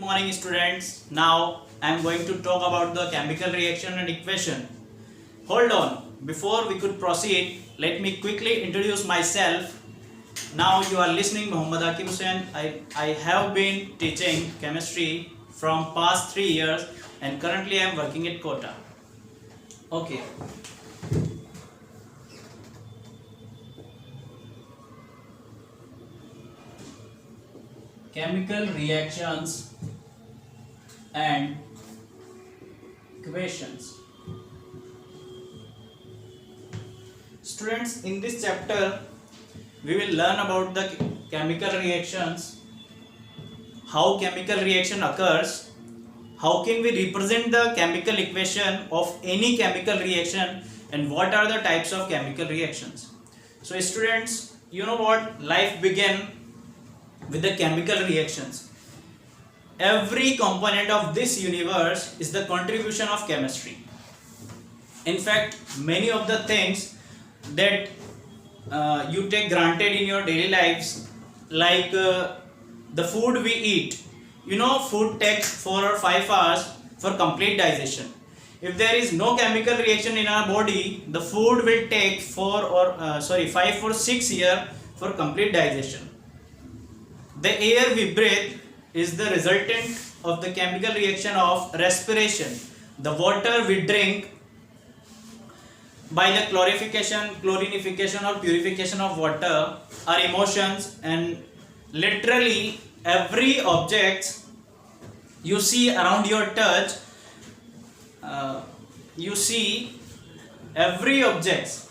morning students. Now I am going to talk about the chemical reaction and equation. Hold on, before we could proceed, let me quickly introduce myself. Now you are listening Muhammad Hakim Hussain. I have been teaching chemistry from past 3 years and currently I am working at Kota. Okay. Chemical reactions and equations. Students, in this chapter we will learn about the chemical reactions, how chemical reaction occurs, how can we represent the chemical equation of any chemical reaction, and what are the types of chemical reactions. So students, you know what, life began with the chemical reactions. Every component of this universe is the contribution of chemistry. In fact, many of the things that you take granted in your daily lives, like the food we eat, you know, food takes 4 or 5 hours for complete digestion. If there is no chemical reaction in our body, the food will take 5 or 6 years for complete digestion. The air we breathe is the resultant of the chemical reaction of respiration. The water we drink by the chlorinification or purification of water, our emotions, and literally every object you see around your touch, you see every object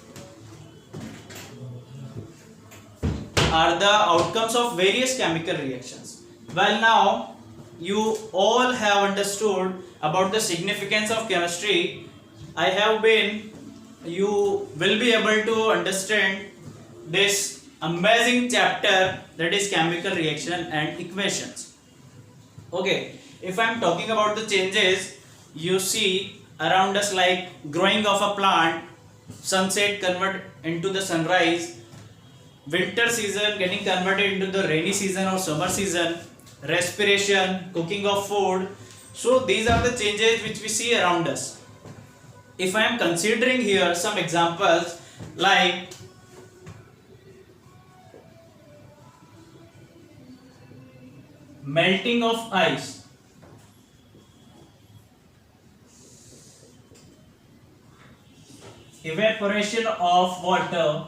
are the outcomes of various chemical reactions. Well, now you all have understood about the significance of chemistry. You will be able to understand this amazing chapter, that is chemical reaction and equations. Okay, if I am talking about the changes you see around us, like growing of a plant, sunset convert into the sunrise, winter season getting converted into the rainy season or summer season, respiration, cooking of food. So these are the changes which we see around us. If I am considering here some examples like melting of ice, evaporation of water,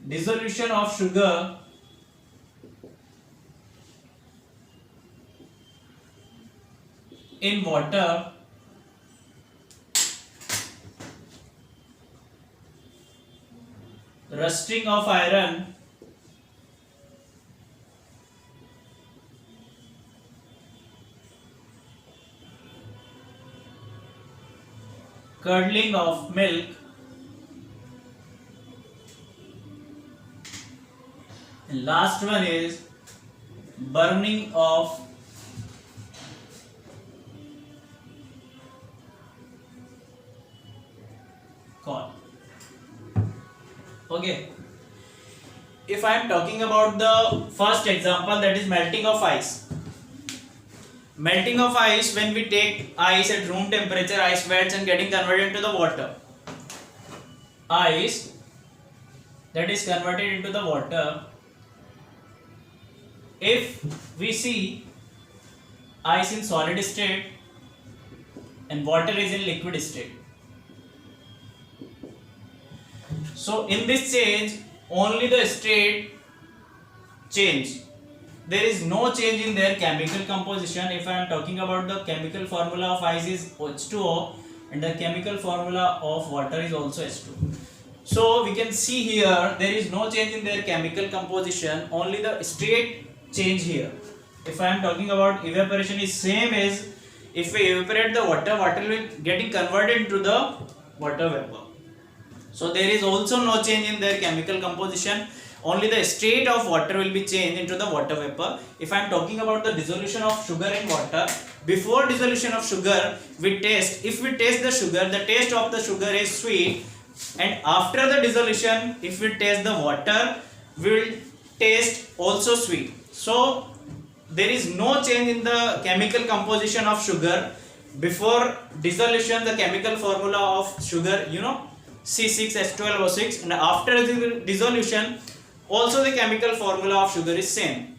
dissolution of sugar, in water, rusting of iron, curdling of milk, and last one is burning of coal. Okay, if I am talking about the first example, that is melting of ice. Melting of ice, when we take ice at room temperature, ice melts and getting converted into the water. Ice that is converted into the water. If we see ice in solid state and water is in liquid state, so in this change only the state change, there is no change in their chemical composition. If I am talking about the chemical formula of ice is H2O and the chemical formula of water is also H2. So we can see here there is no change in their chemical composition, only the state change here. If I am talking about evaporation, is same as if we evaporate the water, water will getting converted into the water vapor. So there is also no change in their chemical composition, only the state of water will be changed into the water vapor. If I am talking about the dissolution of sugar in water, before dissolution of sugar we taste, if we taste the sugar, the taste of the sugar is sweet. and after the dissolution, if we taste the water, we will taste also sweet. So there is no change in the chemical composition of sugar. Before dissolution, the chemical formula of sugar, C6H12O6, and after the dissolution, also the chemical formula of sugar is same.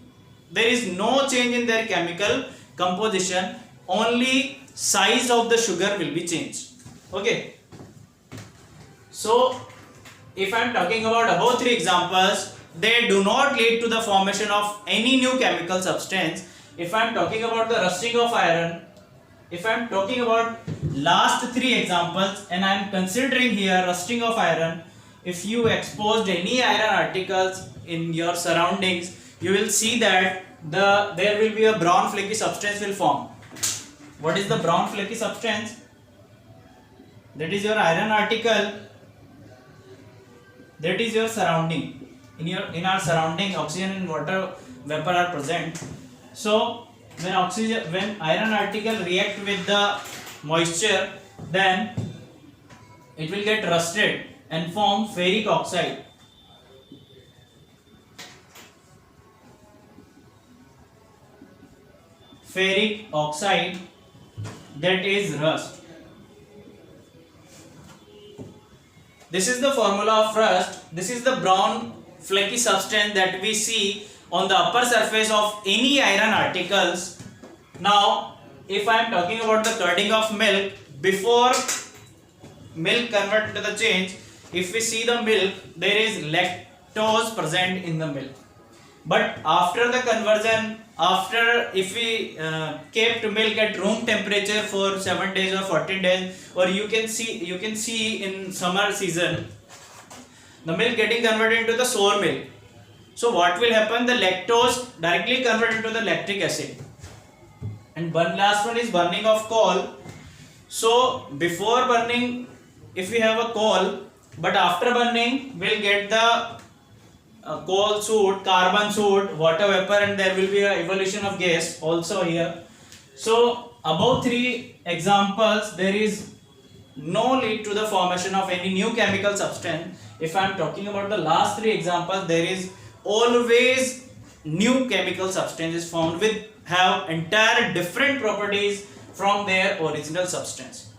There is no change in their chemical composition, only size of the sugar will be changed. Okay. So if I am talking about above three examples, they do not lead to the formation of any new chemical substance. If I am talking about the rusting of iron, if I am talking about last three examples and I am considering here rusting of iron, if you exposed any iron articles in your surroundings, you will see that there will be a brown flaky substance will form. What is the brown flaky substance? That is your iron article. That is your surrounding. In our surrounding, oxygen and water vapor are present. So when iron article react with the moisture, then it will get rusted and form ferric oxide. Ferric oxide, that is rust. This is the formula of rust. This is the brown flaky substance that we see on the upper surface of any iron articles. Now, if I am talking about the curding of milk, before milk convert to the change, if we see the milk, there is lactose present in the milk. But after the conversion, if we kept milk at room temperature for 7 days or 14 days, or you can see in summer season, the milk getting converted into the sour milk. So what will happen? The lactose directly convert into the lactic acid. And one last one is burning of coal. So before burning, if we have a coal, but after burning, we'll get the coal soot, carbon soot, water vapor, and there will be a evolution of gas also here. So above three examples, there is no lead to the formation of any new chemical substance. If I am talking about the last three examples, there is always new chemical substances formed with have entire different properties from their original substance.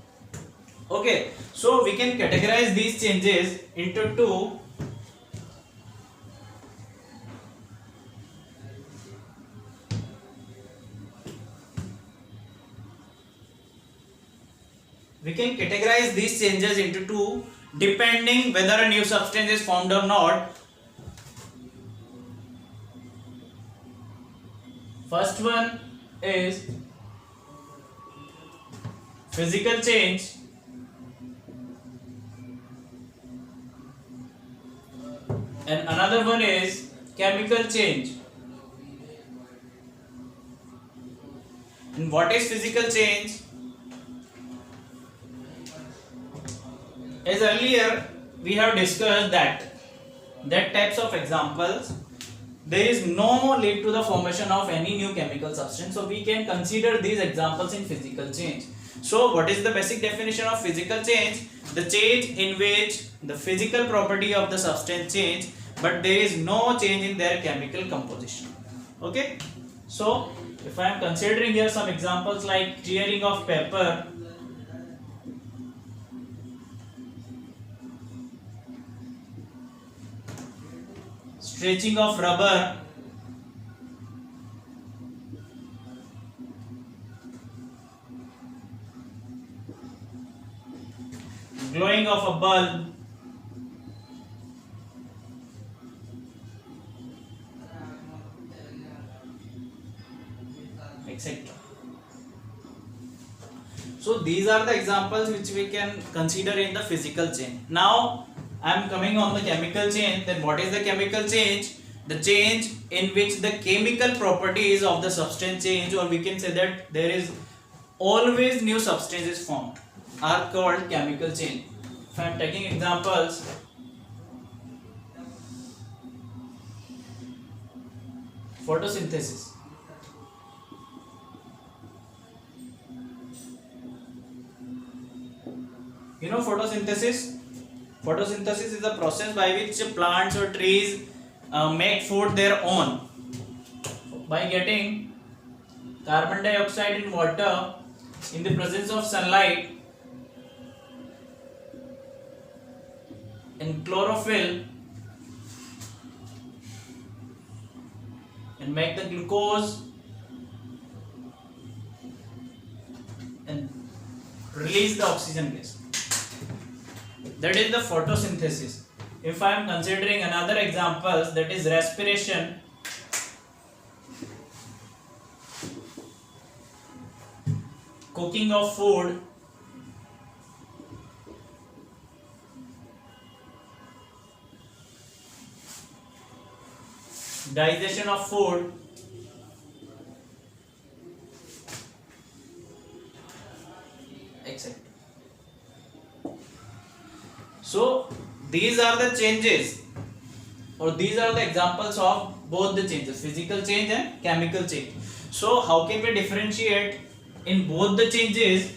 Okay, so we can categorize these changes into two. We can categorize these changes into two depending whether a new substance is formed or not. First one is physical change, and another one is chemical change. And what is physical change? As earlier we have discussed that types of examples, there is no lead to the formation of any new chemical substance, so we can consider these examples in physical change. So what is the basic definition of physical change? The change in which the physical property of the substance change, but there is no change in their chemical composition. Okay, so if I am considering here some examples like tearing of paper, stretching of rubber, glowing of a bulb, etc. So these are the examples which we can consider in the physical chain. Now I am coming on the chemical change. Then what is the chemical change? The change in which the chemical properties of the substance change, or we can say that there is always new substances formed, are called chemical change. If I am taking examples, photosynthesis. You know photosynthesis? Photosynthesis is the process by which plants or trees make food their own by getting carbon dioxide in water in the presence of sunlight and chlorophyll and make the glucose and release the oxygen gas. That is the photosynthesis. If I am considering another examples, that is respiration, cooking of food, digestion of food, etc. So these are the changes, or these are the examples of both the changes, physical change and chemical change. So how can we differentiate in both the changes?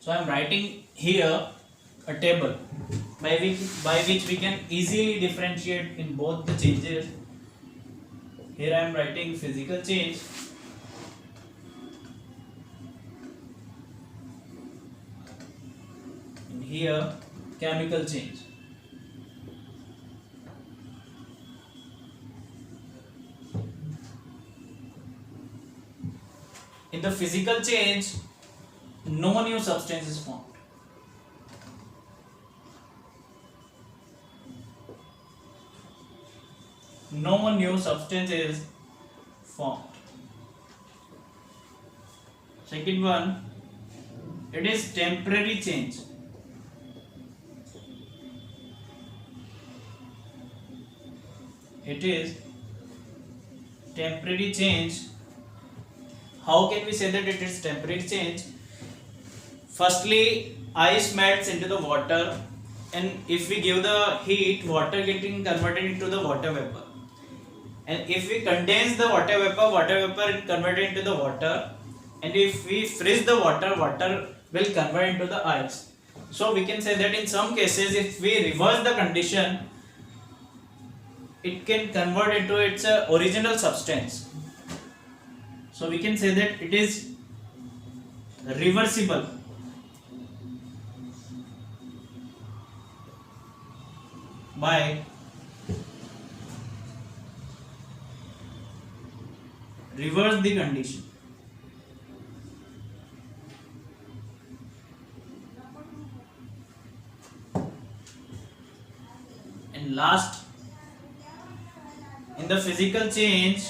So I am writing here a table by which we can easily differentiate in both the changes. Here I am writing physical change, and here chemical change. In the physical change, no new substance is formed. No new substance is formed. Second one, it is temporary change. It is temporary change. How can we say that it is temporary change? Firstly, ice melts into the water, and if we give the heat, water getting converted into the water vapor. And if we condense the water vapor is converted into the water. And if we freeze the water, water will convert into the ice. So we can say that in some cases, if we reverse the condition, it can convert into its original substance. So we can say that it is reversible. By reverse the condition. And last, in the physical change,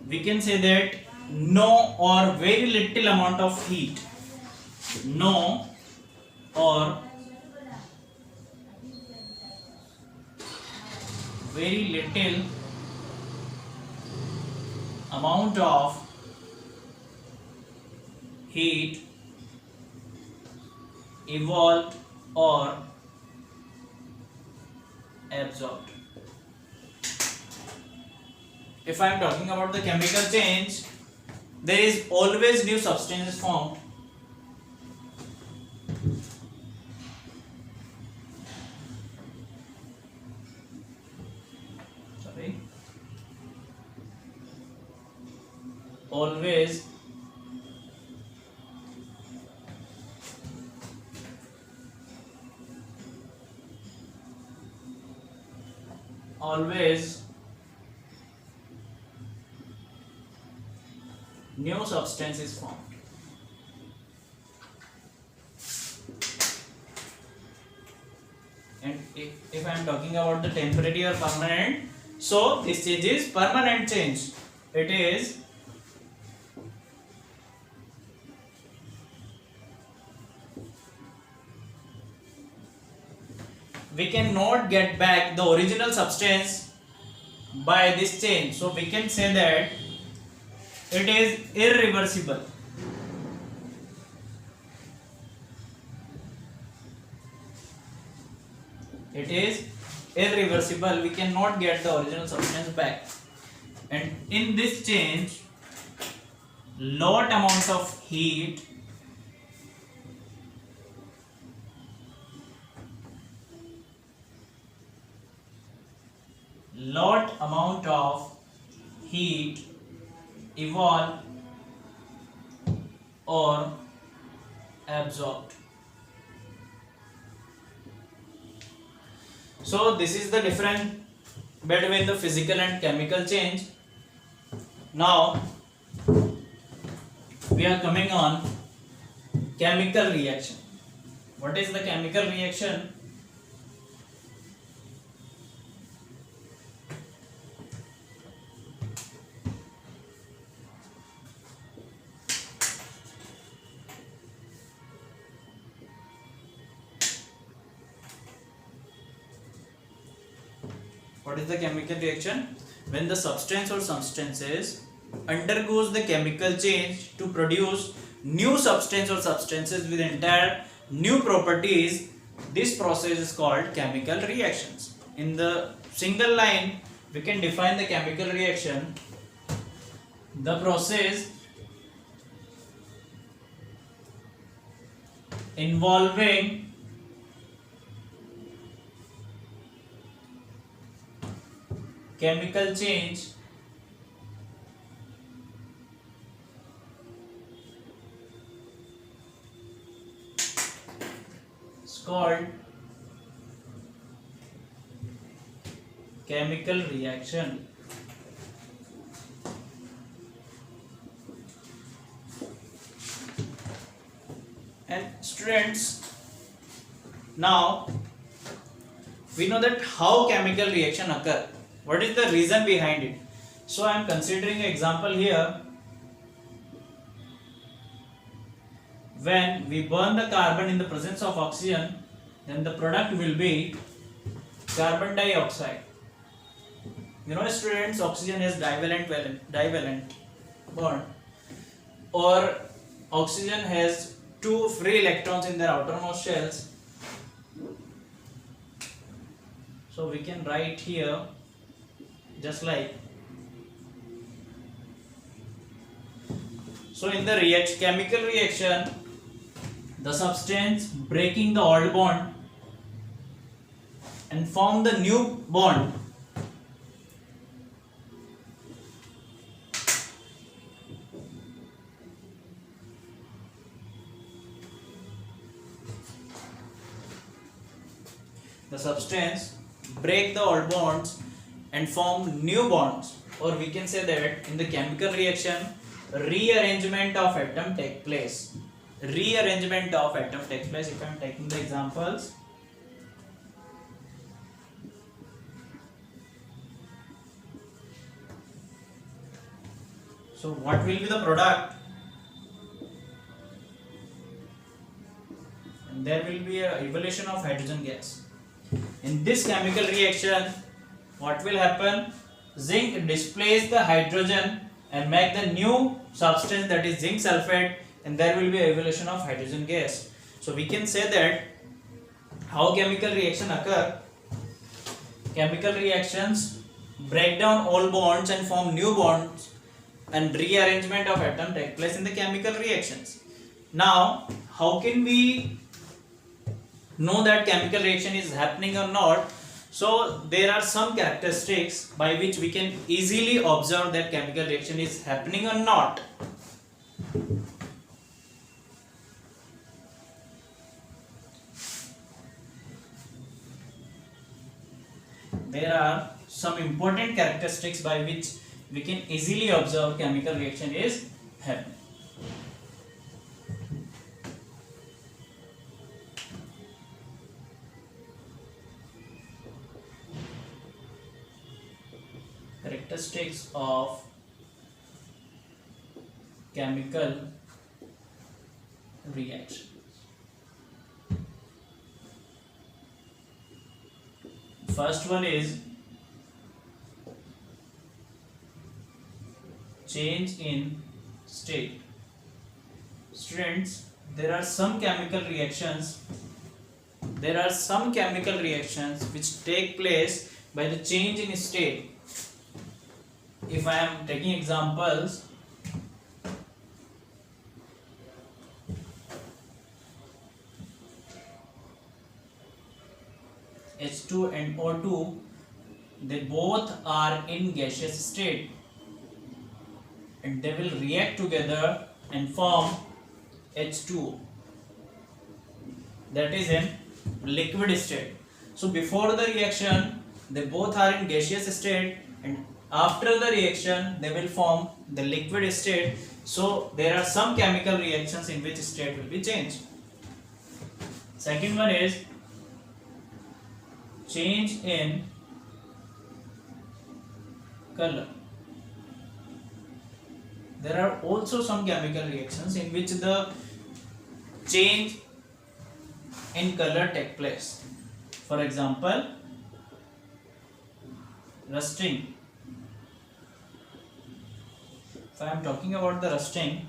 we can say that no or very little amount of heat, no or very little amount of heat evolved or absorbed. If I am talking about the chemical change, there is always new substances formed. Always new substance is formed. And if I am talking about the temporary or permanent, so this change is permanent change. It is we cannot get back the original substance by this change. So we can say that it is irreversible. It is irreversible. We cannot get the original substance back. And in this change, lot amount of heat evolve or absorbed. So this is the difference between the physical and chemical change. Now we are coming on chemical reaction. What is the chemical reaction? What is the chemical reaction? When the substance or substances undergoes the chemical change to produce new substance or substances with entire new properties, this process is called chemical reactions. In the single line, we can define the chemical reaction. The process involving chemical change is called chemical reaction. And students, now we know that how chemical reaction occur. What is the reason behind it? So I am considering an example here. When we burn the carbon in the presence of oxygen, then the product will be carbon dioxide. You know, students, oxygen has divalent bond, or oxygen has two free electrons in their outermost shells. So we can write here just like. So in the chemical reaction, the substance breaking the old bond and form the new bond. The substance break the old bonds and form new bonds, or we can say that in the chemical reaction, rearrangement of atom take place. Rearrangement of atom takes place. If I am taking the examples, so what will be the product? And there will be a evolution of hydrogen gas. In this chemical reaction, what will happen? Zinc displace the hydrogen and make the new substance, that is zinc sulfate, and there will be evolution of hydrogen gas. So we can say that how chemical reaction occur. Chemical reactions break down old bonds and form new bonds, and rearrangement of atom take place in the chemical reactions. Now, how can we know that chemical reaction is happening or not? So there are some characteristics by which we can easily observe that chemical reaction is happening or not. There are some important characteristics by which we can easily observe chemical reaction is happening. Characteristics of chemical reaction. First one is change in state. Students, there are some chemical reactions which take place by the change in state. If I am taking examples, H2 and O2, they both are in gaseous state and they will react together and form H2O, that is in liquid state. So before the reaction they both are in gaseous state, and after the reaction they will form the liquid state. So there are some chemical reactions in which state will be changed. Second one is change in color. There are also some chemical reactions in which the change in color take place. For example, rusting. If I am talking about the rusting,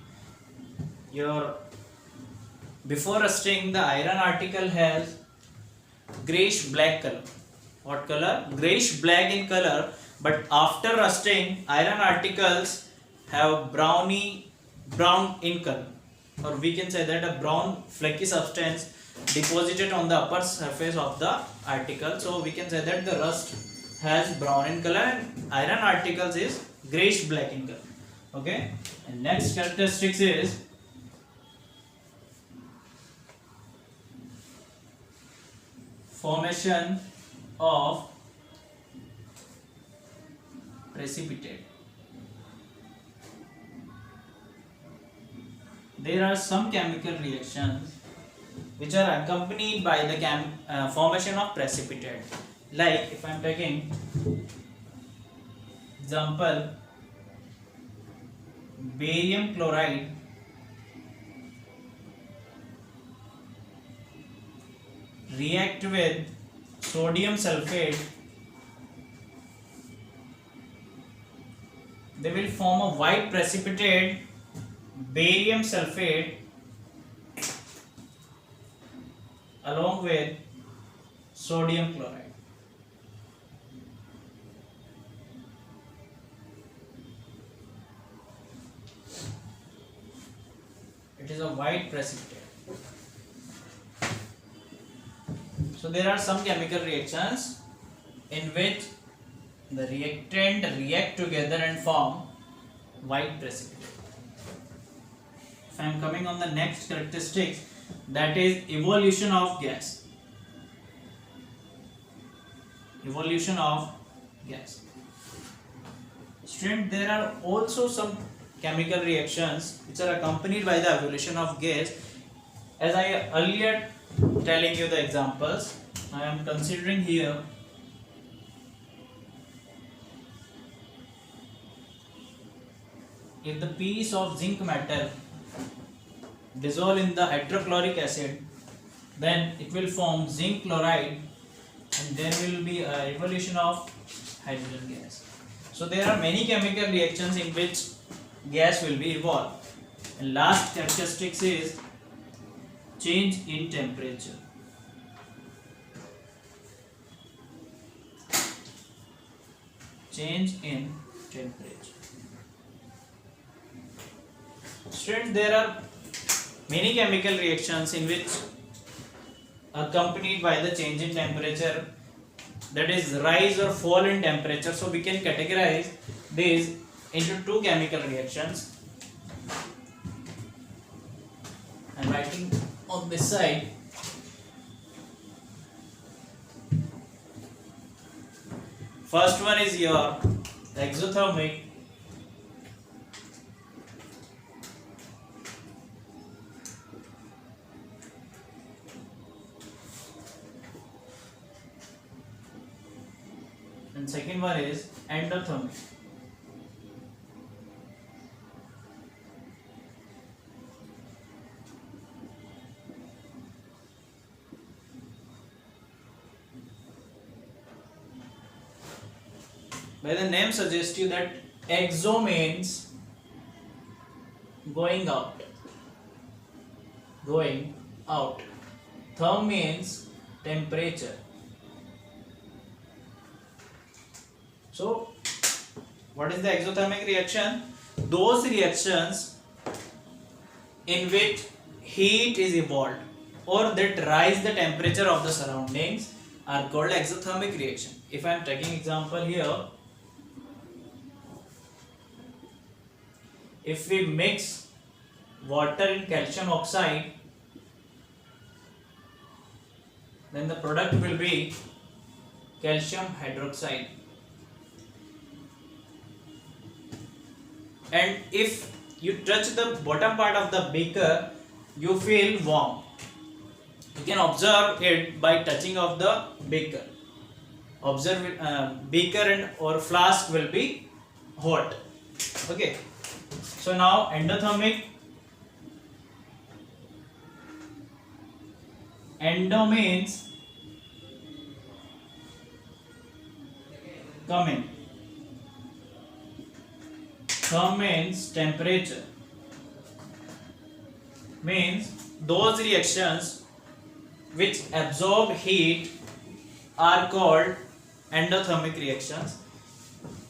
before rusting the iron article has grayish black color. What color? Grayish black in color. But after rusting, iron articles have brown in color, or we can say that a brown flaky substance deposited on the upper surface of the article. So we can say that the rust has brown in color and iron articles is grayish black in color. Okay, and next characteristics is formation of precipitate. There are some chemical reactions which are accompanied by the formation of precipitate. Like if I am taking example, barium chloride react with sodium sulfate, they will form a white precipitate, barium sulfate along with sodium chloride. It is a white precipitate. So there are some chemical reactions in which the reactant react together and form white precipitate. If I am coming on the next characteristics, that is evolution of gas. Evolution of gas. Student, there are also some chemical reactions which are accompanied by the evolution of gas. As I earlier telling you the examples, I am considering here if the piece of zinc metal dissolve in the hydrochloric acid, then it will form zinc chloride and there will be a evolution of hydrogen gas. So there are many chemical reactions in which gas will be evolved. And last characteristics is change in temperature. Change in temperature. Students, there are many chemical reactions in which accompanied by the change in temperature, that is rise or fall in temperature. So we can categorize these into two chemical reactions. I am writing on this side. First one is your exothermic, and second one is endothermic. By the name suggests you that exo means going out. Going out. Therm means temperature. So, what is the exothermic reaction? Those reactions in which heat is evolved or that rise the temperature of the surroundings are called exothermic reaction. If I am taking example here, if we mix water in calcium oxide, then the product will be calcium hydroxide. And if you touch the bottom part of the beaker, you feel warm. You can observe it by touching of the beaker. Observe beaker and or flask will be hot. Okay. So now endothermic. Endo means coming. Therm means temperature. Means those reactions which absorb heat are called endothermic reactions.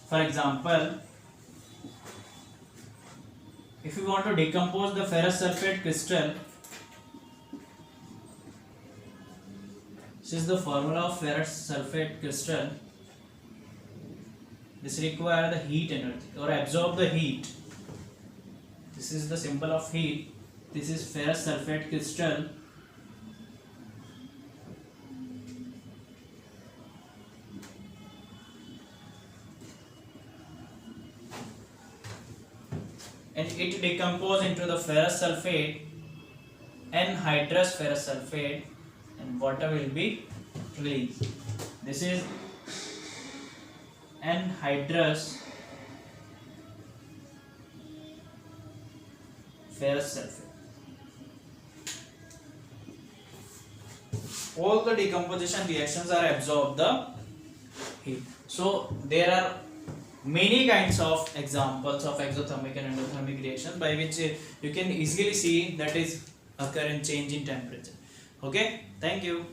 For example, if you want to decompose the ferrous sulfate crystal, this is the formula of ferrous sulfate crystal. This requires the heat energy or absorb the heat. This is the symbol of heat. This is ferrous sulfate crystal. And it decomposes into the ferrous sulfate, anhydrous ferrous sulfate, and water will be released. This is anhydrous ferrous sulfate. All the decomposition reactions are absorb the heat. So there are many kinds of examples of exothermic and endothermic reactions by which you can easily see that is occur in change in temperature. Okay, thank you.